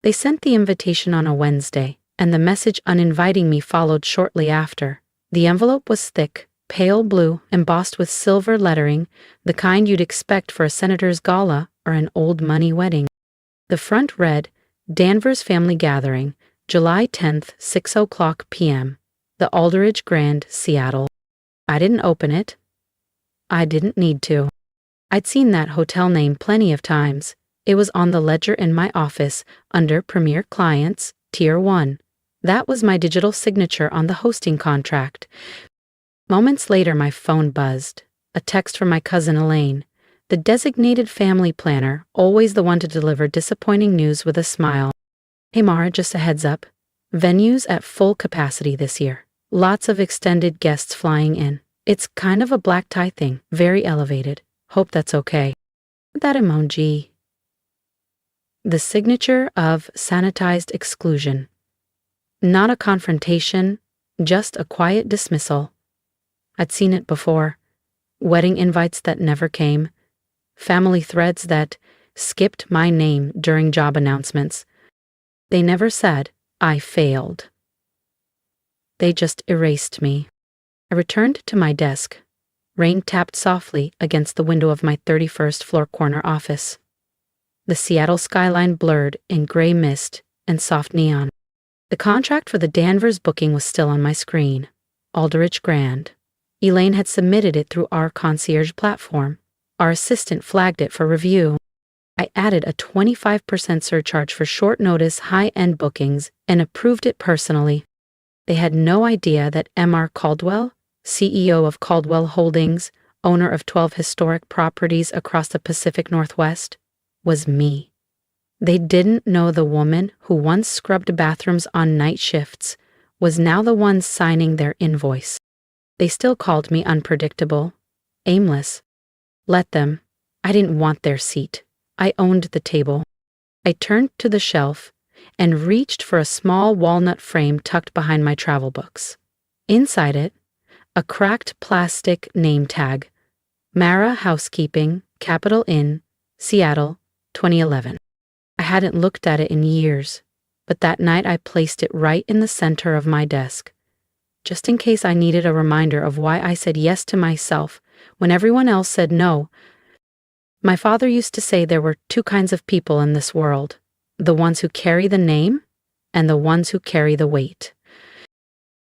They sent the invitation on a Wednesday, and the message uninviting me followed shortly after. The envelope was thick, pale blue, embossed with silver lettering, the kind you'd expect for a senator's gala or an old money wedding. The front read, Danvers Family Gathering, July 10th, 6:00 p.m. The Alderidge Grand, Seattle. I didn't open it. I didn't need to. I'd seen that hotel name plenty of times. It was on the ledger in my office, under Premier Clients, Tier 1. That was my digital signature on the hosting contract. Moments later, my phone buzzed. A text from my cousin Elaine, the designated family planner, always the one to deliver disappointing news with a smile. Hey Mara, just a heads up. Venues at full capacity this year. Lots of extended guests flying in. It's kind of a black tie thing, very elevated. Hope that's okay. That emoji. The signature of sanitized exclusion. Not a confrontation, just a quiet dismissal. I'd seen it before. Wedding invites that never came. Family threads that skipped my name during job announcements. They never said, I failed. They just erased me. I returned to my desk. Rain tapped softly against the window of my 31st floor corner office. The Seattle skyline blurred in gray mist and soft neon. The contract for the Danvers booking was still on my screen. Alderidge Grand. Elaine had submitted it through our concierge platform. Our assistant flagged it for review. I added a 25% surcharge for short-notice high-end bookings and approved it personally. They had no idea that M.R. Caldwell, CEO of Caldwell Holdings, owner of 12 historic properties across the Pacific Northwest, was me. They didn't know the woman who once scrubbed bathrooms on night shifts was now the one signing their invoice. They still called me unpredictable, aimless. Let them. I didn't want their seat. I owned the table. I turned to the shelf and reached for a small walnut frame tucked behind my travel books. Inside it, a cracked plastic name tag. Mara Housekeeping, Capital Inn, Seattle, 2011. I hadn't looked at it in years, but that night I placed it right in the center of my desk, just in case I needed a reminder of why I said yes to myself when everyone else said no. My father used to say there were two kinds of people in this world, the ones who carry the name and the ones who carry the weight.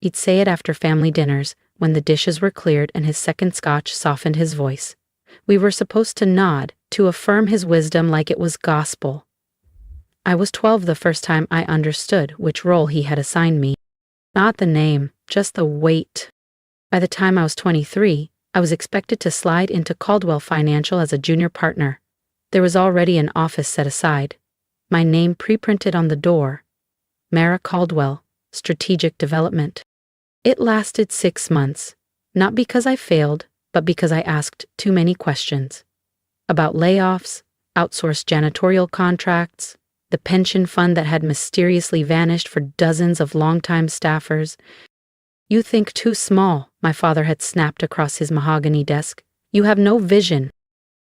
He'd say it after family dinners when the dishes were cleared and his second scotch softened his voice. We were supposed to nod to affirm his wisdom like it was gospel. I was 12 the first time I understood which role he had assigned me. Not the name, just the weight. By the time I was 23, I was expected to slide into Caldwell Financial as a junior partner. There was already an office set aside. My name pre-printed on the door. Mara Caldwell, Strategic Development. It lasted 6 months, not because I failed, but because I asked too many questions. About layoffs, outsourced janitorial contracts, the pension fund that had mysteriously vanished for dozens of longtime staffers. You think too small, my father had snapped across his mahogany desk. You have no vision.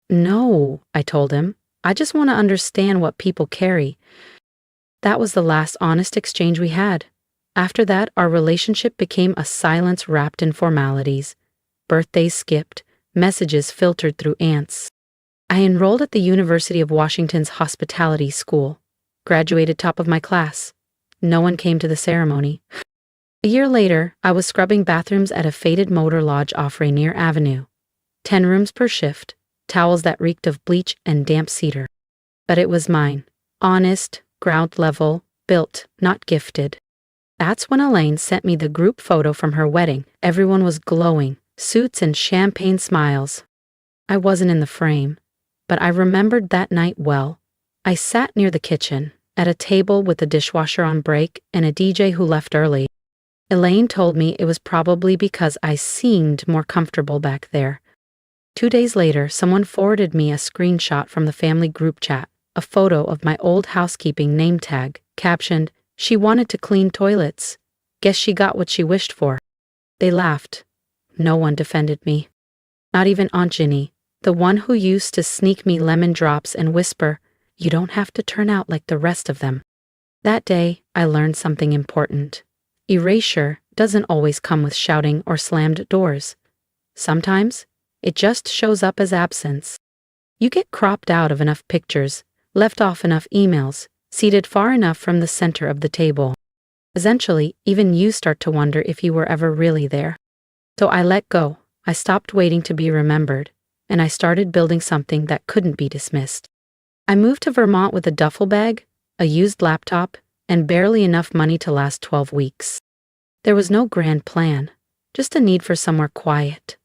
No, I told him. I just want to understand what people carry. That was the last honest exchange we had. After that, our relationship became a silence wrapped in formalities. Birthdays skipped, messages filtered through ants. I enrolled at the University of Washington's Hospitality School, graduated top of my class. No one came to the ceremony. A year later, I was scrubbing bathrooms at a faded motor lodge off Rainier Avenue. 10 rooms per shift, towels that reeked of bleach and damp cedar. But it was mine. Honest, ground level, built, not gifted. That's when Elaine sent me the group photo from her wedding. Everyone was glowing, suits and champagne smiles. I wasn't in the frame, but I remembered that night well. I sat near the kitchen, at a table with the dishwasher on break and a DJ who left early. Elaine told me it was probably because I seemed more comfortable back there. 2 days later, someone forwarded me a screenshot from the family group chat, a photo of my old housekeeping name tag, captioned, "She wanted to clean toilets. Guess she got what she wished for." They laughed. No one defended me. Not even Aunt Ginny, the one who used to sneak me lemon drops and whisper, "You don't have to turn out like the rest of them." That day, I learned something important. Erasure doesn't always come with shouting or slammed doors. Sometimes, it just shows up as absence. You get cropped out of enough pictures, left off enough emails, seated far enough from the center of the table. Eventually, even you start to wonder if you were ever really there. So I let go. I stopped waiting to be remembered, and I started building something that couldn't be dismissed. I moved to Vermont with a duffel bag, a used laptop, and barely enough money to last 12 weeks. There was no grand plan, just a need for somewhere quiet,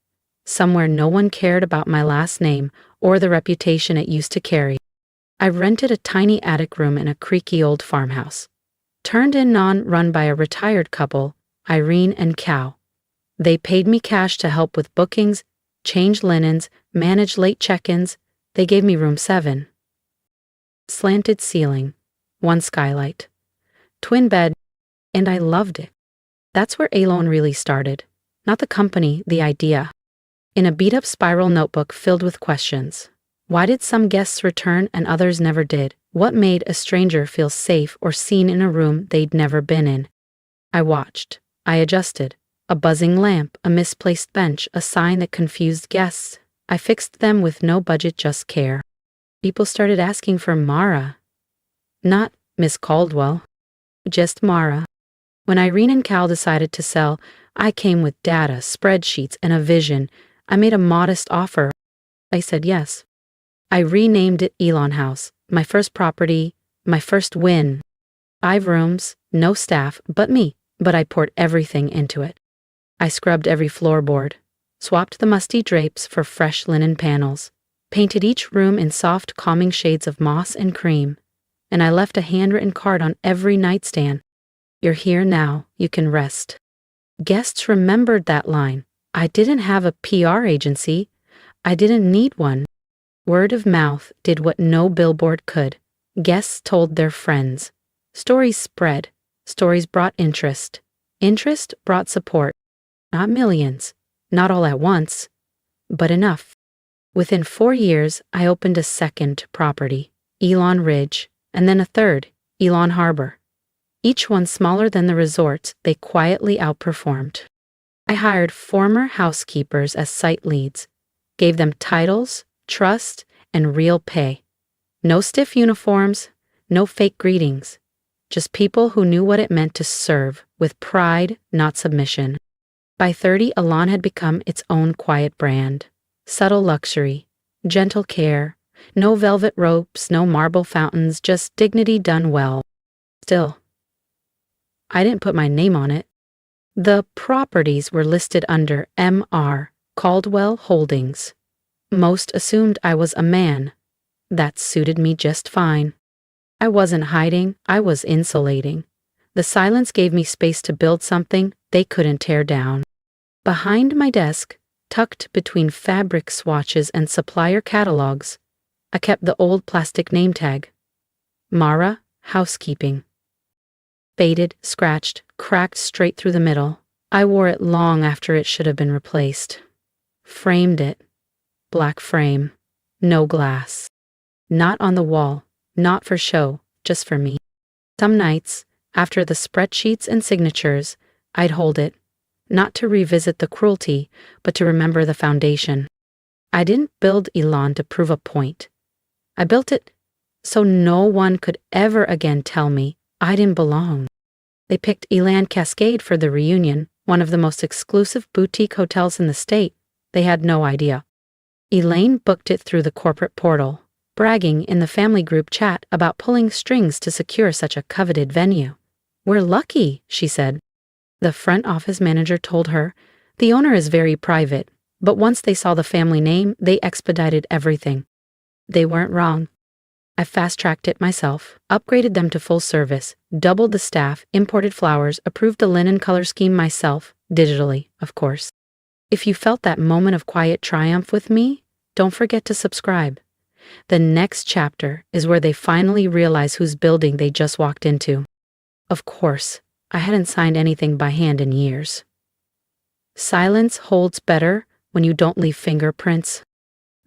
somewhere no one cared about my last name or the reputation it used to carry. I rented a tiny attic room in a creaky old farmhouse. Turned-in run by a retired couple, Irene and Cal. They paid me cash to help with bookings, change linens, manage late check-ins. They gave me room 7. Slanted ceiling, one skylight, twin bed, and I loved it. That's where Elaine really started. Not the company, the idea. In a beat-up spiral notebook filled with questions. Why did some guests return and others never did? What made a stranger feel safe or seen in a room they'd never been in? I watched. I adjusted. A buzzing lamp, a misplaced bench, a sign that confused guests. I fixed them with no budget, just care. People started asking for Mara. Not Miss Caldwell. Just Mara. When Irene and Cal decided to sell, I came with data, spreadsheets, and a vision. I made a modest offer. I said yes. I renamed it Elon House, my first property, my first win. 5 rooms, no staff, but me, but I poured everything into it. I scrubbed every floorboard, swapped the musty drapes for fresh linen panels, painted each room in soft, calming shades of moss and cream, and I left a handwritten card on every nightstand. You're here now, you can rest. Guests remembered that line. I didn't have a PR agency. I didn't need one. Word of mouth did what no billboard could. Guests told their friends. Stories spread. Stories brought interest. Interest brought support. Not millions, not all at once, but enough. Within 4 years, I opened a second property, Elon Ridge, and then a third, Elon Harbor. Each one smaller than the resorts, they quietly outperformed. I hired former housekeepers as site leads, gave them titles, trust, and real pay. No stiff uniforms, no fake greetings, just people who knew what it meant to serve with pride, not submission. By 30, Elon had become its own quiet brand. Subtle luxury, gentle care, no velvet ropes, no marble fountains, just dignity done well. Still, I didn't put my name on it. The properties were listed under M.R. Caldwell Holdings. Most assumed I was a man. That suited me just fine. I wasn't hiding, I was insulating. The silence gave me space to build something they couldn't tear down. Behind my desk, tucked between fabric swatches and supplier catalogs, I kept the old plastic name tag. Mara Housekeeping. Faded, scratched, cracked straight through the middle. I wore it long after it should have been replaced. Framed it. Black frame. No glass. Not on the wall. Not for show, just for me. Some nights, after the spreadsheets and signatures, I'd hold it, not to revisit the cruelty, but to remember the foundation. I didn't build Elon to prove a point. I built it so no one could ever again tell me I didn't belong. They picked Elan Cascade for the reunion, one of the most exclusive boutique hotels in the state. They had no idea. Elaine booked it through the corporate portal, bragging in the family group chat about pulling strings to secure such a coveted venue. "We're lucky," she said. The front office manager told her, "The owner is very private, but once they saw the family name, they expedited everything." They weren't wrong. I fast-tracked it myself, upgraded them to full service, doubled the staff, imported flowers, approved the linen color scheme myself, digitally, of course. If you felt that moment of quiet triumph with me, don't forget to subscribe. The next chapter is where they finally realize whose building they just walked into. Of course, I hadn't signed anything by hand in years. Silence holds better when you don't leave fingerprints.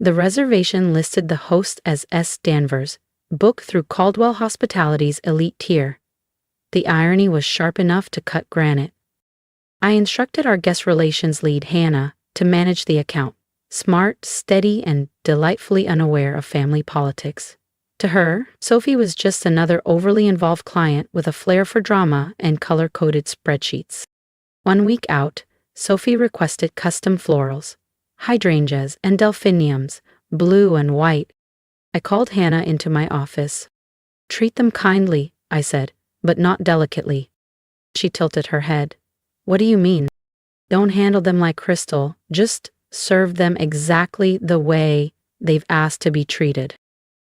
The reservation listed the host as S. Danvers, booked through Caldwell Hospitality's elite tier. The irony was sharp enough to cut granite. I instructed our guest relations lead, Hannah, to manage the account. Smart, steady, and delightfully unaware of family politics. To her, Sophie was just another overly involved client with a flair for drama and color-coded spreadsheets. 1 week out, Sophie requested custom florals, hydrangeas and delphiniums, blue and white. I called Hannah into my office. "Treat them kindly," I said, "but not delicately." She tilted her head. "What do you mean?" "Don't handle them like crystal, just serve them exactly the way they've asked to be treated."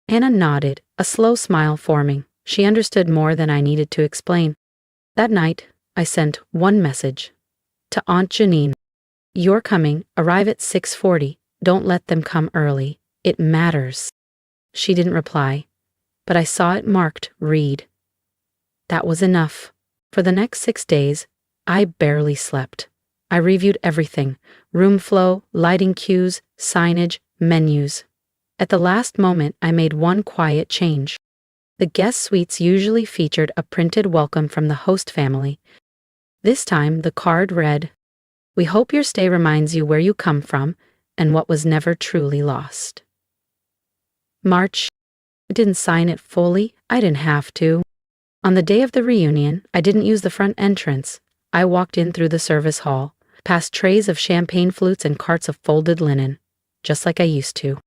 Hannah nodded, a slow smile forming. She understood more than I needed to explain. That night, I sent one message. To Aunt Janine. "You're coming, arrive at 6:40. Don't let them come early. It matters." She didn't reply, but I saw it marked read. That was enough. For the next 6 days, I barely slept. I reviewed everything: room flow, lighting cues, signage, menus. At the last moment, I made one quiet change. The guest suites usually featured a printed welcome from the host family. This time, the card read, "We hope your stay reminds you where you come from and what was never truly lost." March. I didn't sign it fully. I didn't have to. On the day of the reunion, I didn't use the front entrance. I walked in through the service hall, past trays of champagne flutes and carts of folded linen, just like I used to.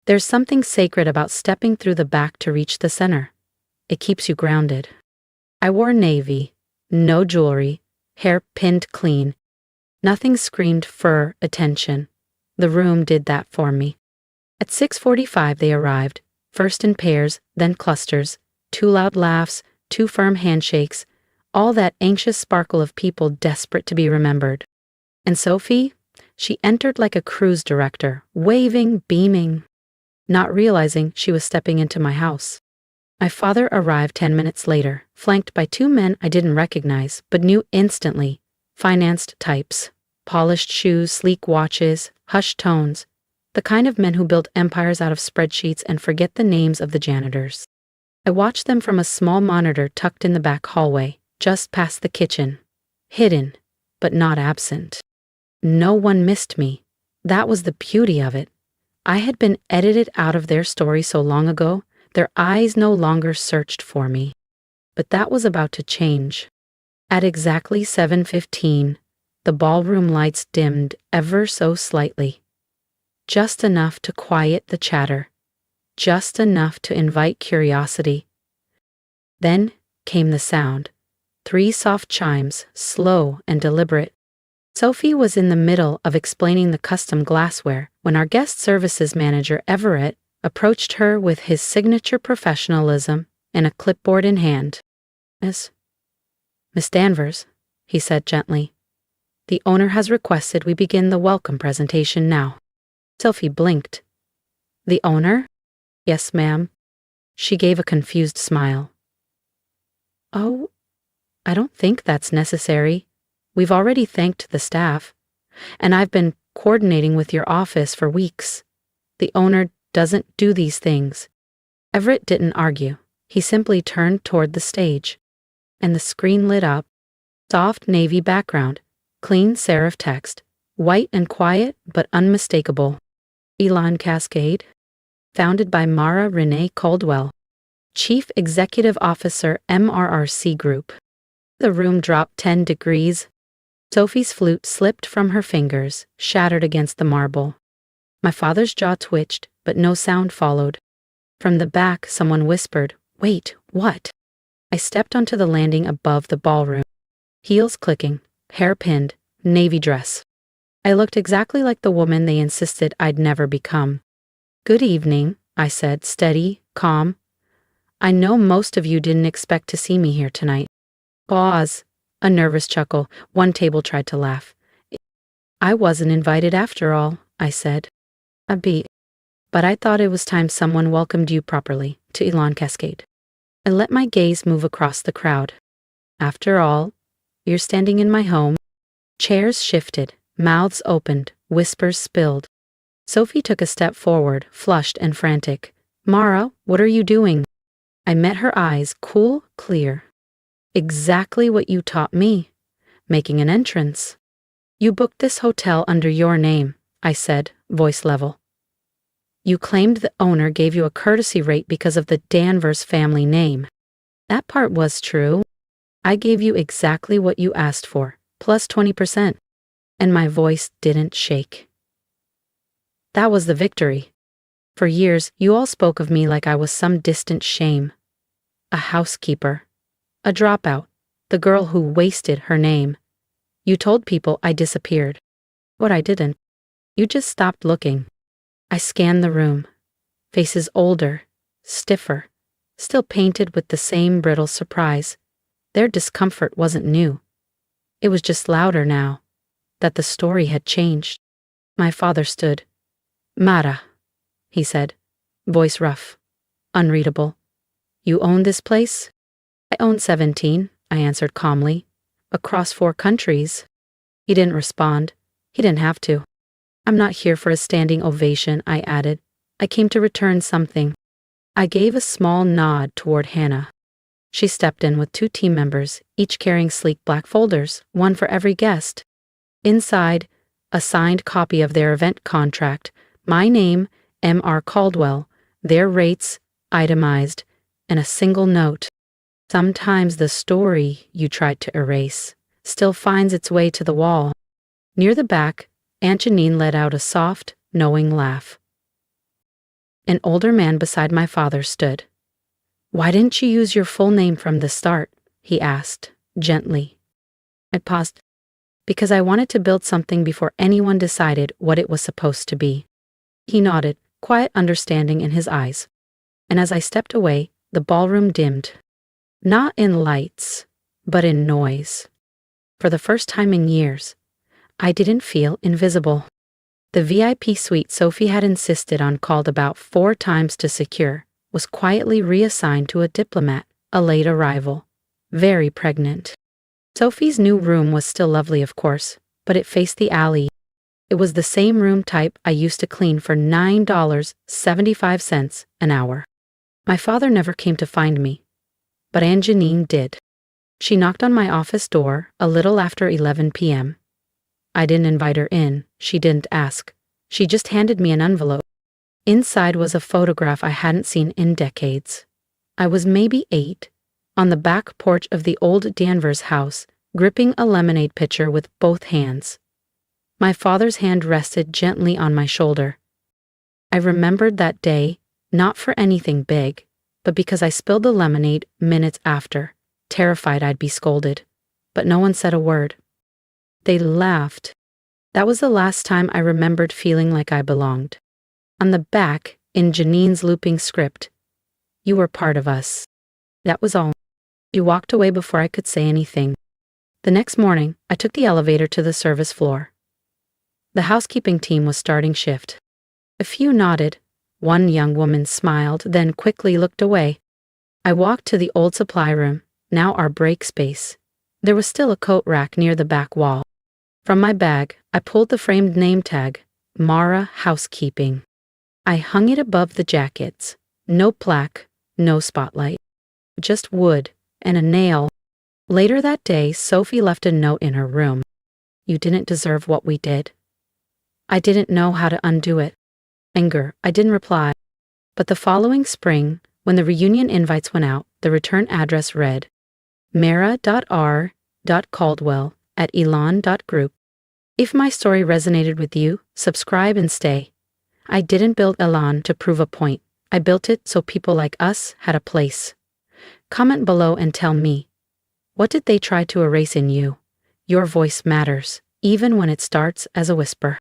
There's something sacred about stepping through the back to reach the center. It keeps you grounded. I wore navy, no jewelry, hair pinned clean. Nothing screamed fur attention. The room did that for me. At 6:45 they arrived, first in pairs, then clusters, 2 loud laughs, 2 firm handshakes, all that anxious sparkle of people desperate to be remembered. And Sophie? She entered like a cruise director, waving, beaming, not realizing she was stepping into my house. My father arrived 10 minutes later, flanked by 2 men I didn't recognize, but knew instantly. Financed types. Polished shoes, sleek watches, hushed tones. The kind of men who build empires out of spreadsheets and forget the names of the janitors. I watched them from a small monitor tucked in the back hallway, just past the kitchen. Hidden, but not absent. No one missed me. That was the beauty of it. I had been edited out of their story so long ago, their eyes no longer searched for me. But that was about to change. At exactly 7:15, the ballroom lights dimmed ever so slightly. Just enough to quiet the chatter. Just enough to invite curiosity. Then came the sound. 3 soft chimes, slow and deliberate. Sophie was in the middle of explaining the custom glassware when our guest services manager, Everett, approached her with his signature professionalism and a clipboard in hand. Miss Danvers," he said gently, "the owner has requested we begin the welcome presentation now." Sophie blinked. "The owner?" "Yes, ma'am." She gave a confused smile. "Oh, I don't think that's necessary. We've already thanked the staff, and I've been coordinating with your office for weeks. The owner doesn't do these things." Everett didn't argue. He simply turned toward the stage, and the screen lit up. Soft navy background, clean serif text, white and quiet but unmistakable. Elaine Cascade, founded by Mara Renee Caldwell, Chief Executive Officer, MRRC Group. The room dropped 10 degrees. Sophie's flute slipped from her fingers, shattered against the marble. My father's jaw twitched, but no sound followed. From the back, someone whispered, "Wait, what?" I stepped onto the landing above the ballroom. Heels clicking, hair pinned, navy dress. I looked exactly like the woman they insisted I'd never become. "Good evening," I said, steady, calm. "I know most of you didn't expect to see me here tonight." Pause. A nervous chuckle. One table tried to laugh. "I wasn't invited after all," I said. A beat. "But I thought it was time someone welcomed you properly to Elaine Cascade." I let my gaze move across the crowd. "After all, you're standing in my home." Chairs shifted, mouths opened, whispers spilled. Sophie took a step forward, flushed and frantic. "Mara, what are you doing?" I met her eyes, cool, clear. Exactly what you taught me. Making an entrance. You booked this hotel under your name, I said, voice level. You claimed the owner gave you a courtesy rate because of the Danvers family name. That part was true. I gave you exactly what you asked for, plus 20%. And my voice didn't shake. That was the victory. For years, you all spoke of me like I was some distant shame. A housekeeper. A dropout. The girl who wasted her name. You told people I disappeared. But I didn't. You just stopped looking. I scanned the room. Faces older, stiffer, still painted with the same brittle surprise. Their discomfort wasn't new. It was just louder now, that the story had changed. My father stood. Mara, he said, voice rough, unreadable. You own this place? I own 17, I answered calmly. Across 4 countries. He didn't respond. He didn't have to. I'm not here for a standing ovation, I added. I came to return something. I gave a small nod toward Hannah. She stepped in with 2 team members, each carrying sleek black folders, one for every guest. Inside, a signed copy of their event contract, my name, M.R. Caldwell, their rates, itemized, and a single note. Sometimes the story you tried to erase still finds its way to the wall. Near the back, Aunt Janine let out a soft, knowing laugh. An older man beside my father stood. Why didn't you use your full name from the start? He asked, gently. I paused. Because I wanted to build something before anyone decided what it was supposed to be. He nodded, quiet understanding in his eyes. And as I stepped away, the ballroom dimmed. Not in lights, but in noise. For the first time in years, I didn't feel invisible. The VIP suite Sophie had insisted on, called about 4 times to secure, was quietly reassigned to a diplomat, a late arrival. Very pregnant. Sophie's new room was still lovely, of course, but it faced the alley. It was the same room type I used to clean for $9.75 an hour. My father never came to find me, but Aunt Janine did. She knocked on my office door a little after 11 p.m. I didn't invite her in, she didn't ask. She just handed me an envelope. Inside was a photograph I hadn't seen in decades. I was maybe 8, on the back porch of the old Danvers house, gripping a lemonade pitcher with both hands. My father's hand rested gently on my shoulder. I remembered that day, not for anything big, but because I spilled the lemonade minutes after, terrified I'd be scolded. But no one said a word. They laughed. That was the last time I remembered feeling like I belonged. On the back, in Janine's looping script, you were part of us. That was all. You walked away before I could say anything. The next morning, I took the elevator to the service floor. The housekeeping team was starting shift. A few nodded. One young woman smiled, then quickly looked away. I walked to the old supply room, now our break space. There was still a coat rack near the back wall. From my bag, I pulled the framed name tag, Mara Housekeeping. I hung it above the jackets. No plaque, no spotlight. Just wood and a nail. Later that day, Sophie left a note in her room. You didn't deserve what we did. I didn't know how to undo it. Anger, I didn't reply. But the following spring, when the reunion invites went out, the return address read, mara.r.caldwell@elan.group. If my story resonated with you, subscribe and stay. I didn't build Elan to prove a point. I built it so people like us had a place. Comment below and tell me, what did they try to erase in you? Your voice matters, even when it starts as a whisper.